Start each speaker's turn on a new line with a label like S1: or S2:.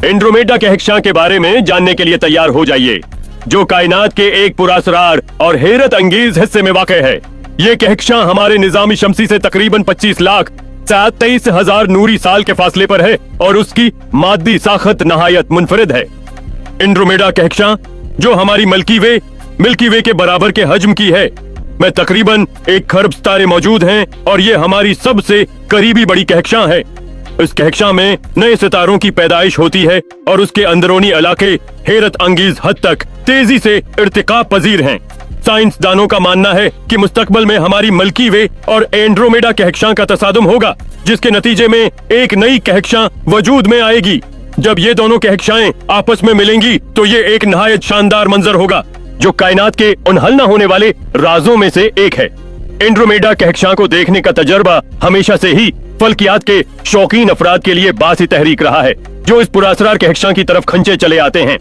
S1: Andromeda Kahkashan के बारे में जानने के लिए तैयार हो जाइए, जो कायनात के एक पुरअसरार और हैरत अंगेज हिस्से में वाक़ है। ये कहकशां हमारे निज़ाम शमसी से तकरीबन 25,23,000 नूरी साल के फासले पर है और उसकी मादी साखत नहायत मुनफरिद है। एंड्रोमेडा कहकशां, जो हमारी मिल्की वे के बराबर के हजम की है, में तकरीबन 1 खरब सितारे मौजूद हैं और ये हमारी सबसे करीबी बड़ी कहकशां है। इस कहकशां में नए सितारों की पैदाइश होती है और उसके अंदरूनी इलाके हैरत अंगेज हद तक तेजी से इर्तिका पजीर हैं। साइंसदानों का मानना है कि मुस्तकबल में हमारी मिल्की वे और एंड्रोमेडा कहकशां का तसादुम होगा, जिसके नतीजे में एक नई कहकशां वजूद में आएगी। जब ये दोनों कहकशाएं आपस में मिलेंगी तो ये एक नहायत शानदार मंजर होगा, जो कायनात के उनहल न होने वाले राजों में से एक है। एंड्रोमेडा कहकशां को देखने का तजर्बा हमेशा से ही फल्कियात के शौकीन अफराद के लिए बासी तहरीक रहा है, जो इस पुरअसरार कहकशां की तरफ खंचे चले आते हैं।